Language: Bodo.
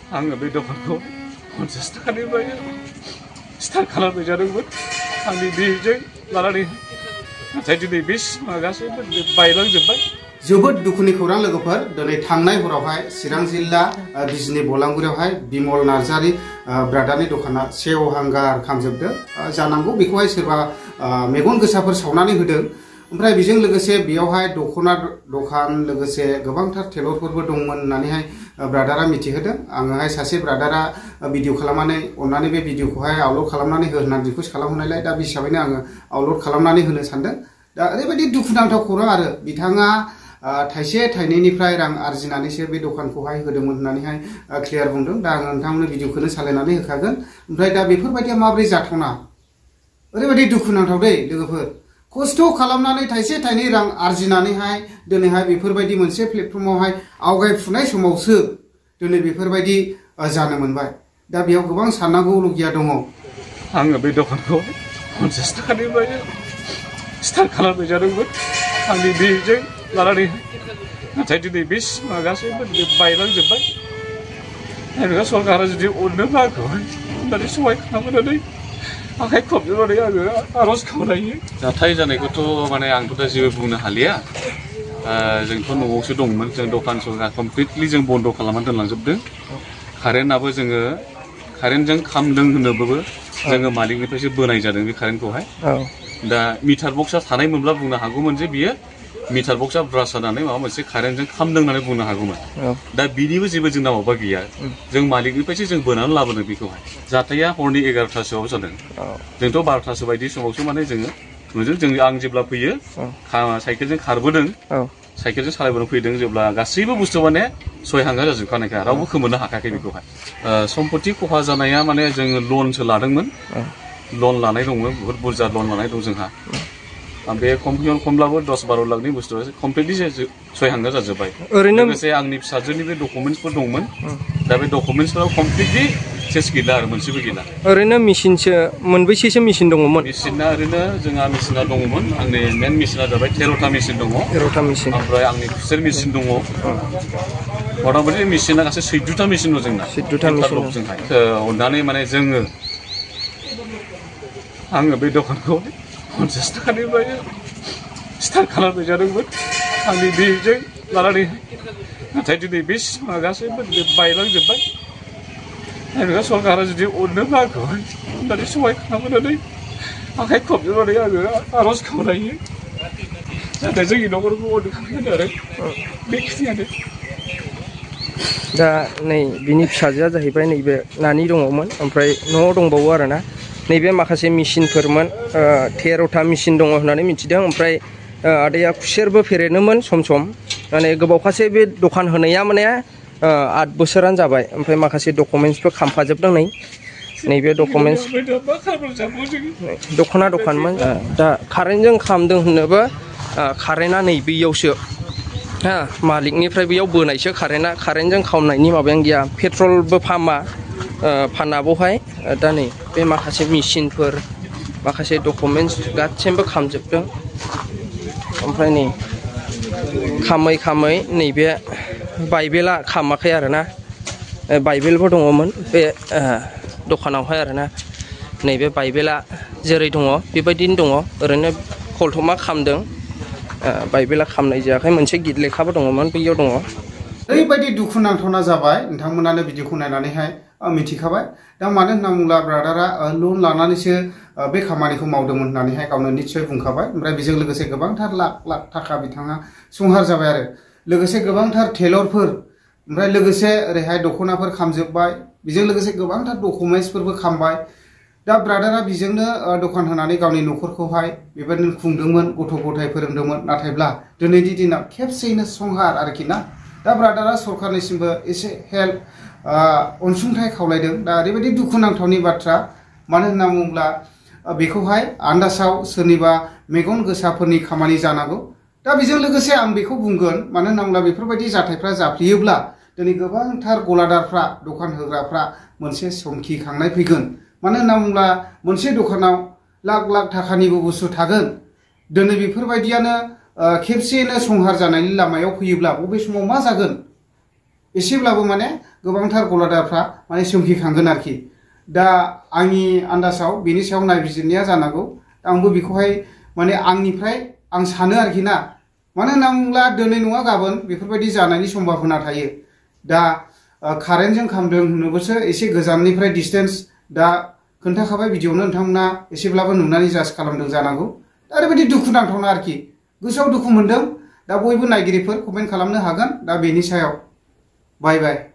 आङो बे दखानखौ 50 थाखानिफ्राय स्टार्ट खालामनाय जादोंमोन आंनि बेजों लानानै नाथाय दिनै बे सिमा गासैबो बायलांजोब्बाय। जोबोद दुखुनि खौरां लोगोफोर दिनै थांनाय हरावहाय चिरां जिल्ला बिजनी बलांगुरियावहाय बिमल नार्जारी ब्रादारनि दखाना सेवहांगार खालामजोबदों जानांगौ बेखौहाय सोरबा मेगन गोसाफोर सावनानै होदों। ओमफ्राय बेजों लोगोसे बेयावहाय दखना दखान लोगोसे गोबांथार टेलरफोरबो दंमोन होननानैहाय ब्रादारा मिथिहोदों। आङोहाय सासे ब्रादारा भिडिअ खालामनानै अननानै बे भिडिअखौहाय आपलड खालामनानै हो होननानै रिकुवेस्ट खालामहरनायलाय दा बे हिसाबैनो आङो आपलड खालामनानै होनो सानदों। दा ओरैबायदि दुखुनांथाव खौरां आरो बिथाङा थाइसे थाइनैनिफ्राय रां आरजिनानैसो बे दखानखौहाय होदोंमोन होननानैहाय क्लियार बुंदों। दा आङो नोंथांमोननो भिडिअखौनो सालायनानै होखागोन। ओमफ्राय दा बेफोरबायदिया माबोरै जाथावना ओरैबायदि दुखुनांथाव दै लोगोफोर खस्थ' खालामनानै थाइसे थाइनै रां आरजिनानैहाय दिनैहाय बेफोरबायदि मोनसे प्लेटफर्मावहाय आवगायफुनाय समावसो दिनै बेफोरबायदि जानो मोनबाय। दा बेयाव गोबां साननांगौलगिया दङ। आङो बे दखानखौ 50 थाखानिफ्राय स्टार्ट खालामनाय जादोंमोन आंनि बेजों लानानै नाथाय दिनै बे सिमा गासैबो बायलांजोब्बाय। दा सरकारा जुदि अननोब्ला आंखौ होननानै सहाय खालामनानै आखाइ खबजोबनानै आङो आर'ज खालामनायो। जाथाय जानायखौथ' माने आंथ' दा जेबो बुंनो हालिया। जोंथ' न'आवसो दंमोन जों दखान सरकार कमप्लिटलि जों बन्द' खालामनानै दोनलांजोबदों। कारेन्टआबो जोङो कारेन्टजों खामदों होनोबाबो जोङो मालिकनिफ्रायसो बोनाय जादों बे कारेन्टखौहाय। दा मिटार बक्सआ थानायमोनब्ला बुंनो हागौमोन जे बियो मिटार बक्सआ ब्रास जानानै माबा मोनसे कारेन्टजों खामदों होननानै बुंनो हागौमोन। दा बिनिबो जेबो जोंना माबा गैया। जों मालिकनिफ्रायसो जों बोनानै लाबोदों बेखौहाय। जाथाया हरनि 11टासोआव जादों। जोंथ' 12टासो बायदि समावसो माने जोङो नुदों। आं जेब्ला फैयो साइकेलजों खारबोदों साइकेलजों सालायबोनो फैदों जेब्ला गासैबो बुस्थु माने सयहांगा जाजोबखानायखा रावबो खोमोरनो हाखायाखै बेखौहाय। सम्पति खहा जानाया माने जोङो लनसो लादोंमोन। लन लानाय दंमोन बुहुत बुरजा लन लानाय दं जोंहा। बे खमब्लाबो 10-12 लाखनि बुस्थुआ कमप्लिटलि सयहांगा जाजोब्बाय। लोगोसे आंनि फिसाजोनि बे डकुमेन्टसफोर दंमोन। दा बे डकुमेन्टसफोराव कमप्लिटलि सेस गैला आरो मोनसेबो गैला। ओरैनो मेसिनसो मोनबेसेसो मेसिन दङमोन? मेसिना ओरैनो जोंहा मेसिना दङमोन। आंनि मेन मेसिना जाबाय 13टा मेसिन दङ। 13टा मेसिन। ओमफ्राय आंनि खुसेर मेसिन दङ। मथा मथि मेसिना गासै 14टा मेसिन दं जोंना। 14टा मेसिन जोंहाय अननानै माने आङो बे दखानखौ 50 थाखानिफ्राय स्टार्ट खालामनाय जादोंमोन आंनि बेजों लानानै नाथाय दिनै बे सिमा गासैबो बायलांजोब्बाय। दा सरकारा जुदि अननोब्ला आंखौ होननानै सहाय खालामनानै आखाइ खबजोबनानै आङो आर'ज खालामनायो जाहाथे जोंनि न'खरखौ अननो खालामगोन आरो बेखिनियानो। दा नै बिनि फिसाजोआ जाहैबाय नैबे नानि दङमोन। ओमफ्राय न'आव दंबावो आरोना नैबे माखासे मेसिनफोरमोन 13टा मेसिन दङ होननानै मिथिदों। ओमफ्राय आदैया खुसेरबो फेरेनोमोन सम सम माने गोबावखासै बे दखान होनाया माने 8 बोसोरानो जाबाय। ओमफ्राय माखासे डकुमेन्टसबो खामफाजोबदों नैबे डकुमेन्टस दख'ना दखानमोन। दा कारेन्टजों खालामदों होनोबा कारेन्टआ नै बेयावसो मालिकनिफ्राय बेयाव बोनायसो कारेन्टजों खामनायनि माबायानो गैया। पेट्रलबो फाना बहाय। दा नै बे माखासे मेसिनफोर माखासे डकुमेन्टस गासिबो खामजोबदों। ओमफ्राय नै खामै नैबे बाइबेला खामाखै आरोना बाइबेलबो दङमोन बे दखानावहाय आरोना। नैबे बाइबेला जेरै दङ बेबायदिनो दङ। ओरैनो खलथमा खामदों। बाइबेला खामनाय जायाखै। मोनसे गिद लेखाबो दङमोन बैयाव दङ। ओरैबायदि दुखुनांथावना जाबाय नोंथांमोनानो भिडिअखौ नायनानैहाय मिथिखाबाय। दा मानो होनना बुङोब्ला ब्रादारा लन लानानैसो बे खामानिखौ मावदोंमोन होननानैहाय गावनो निस्सय बुंखाबाय। ओमफ्राय बेजों लोगोसे गोबांथार लाख थाखा बिथाङा संहार जाबाय आरो लोगोसे गोबांथार टेलरफोर ओमफ्राय लोगोसे ओरैहाय दख'नाफोर खामजोबबाय। बेजों लोगोसे गोबांथार डकुमेन्टसफोरबो खामबाय। दा ब्रादारा बेजोंनो दखान होनानै गावनि न'खरखौहाय बेबायदिनो खुंदोंमोन गथ' गथाय फोरोंदोंमोन। नाथायब्ला दिनैनि दिनाव खेबसेयैनो संहार आरोखि ना। दा ब्रादारा सरकारनिसिमबो एसे हेल्प अनसुंथाइ खावलायदों। दा ओरैबायदि दुखुनांथावनि बाथ्रा मानो होनना बुङोब्ला बेखौहाय आन्दासाव सोरनिबा मेगन गोसाफोरनि खामानि जानांगौ। दा बेजों लोगोसे आं बेखौ बुंगोन मानो होनना बुङोब्ला बेफोरबायदि जाथायफ्रा जाफ्लेयोब्ला दिनै गोबांथार गलादारफ्रा दखान होग्राफ्रा मोनसे समखिखांनाय फैगोन। मानो होनना बुङोब्ला मोनसे दखानाव लाख थाखानिबो बुस्थु थागोन। दिनै बेफोरबायदियानो खेबसेयैनो संहार जानायनि लामायाव फैयोब्ला बबे समाव मा जागोन एसेब्लाबो माने गोबांथार गलादारफ्रा माने सोमखिखांगोन आरोखि दा आंनि आन्दाजाव बेनि सायाव नायबिजिरनाया जानांगौ आंबो बेखौहाय माने आंनिफ्राय आं सानो आरोखि ना मानो होनना बुङोब्ला दिनै नङा गाबोन बेफोरबायदि जानायनि सम्भाबना थायो दा कारेन्टजों खामदों होनोबोसो एसे गोजाननिफ्राय डिसटेन्स दा खोन्थाखाबाय भिडिअ'आवनो नोंथांमोना एसेब्लाबो नुनानै जाज खालामदों जानांगौ दा ओरैबायदि दुखुनांथावना आरोखि गोसोआव दुखु मोनदों दा बयबो नायगिरिफोर कमेन्ट खालामनो हागोन दा बेनि सायाव बाय बाय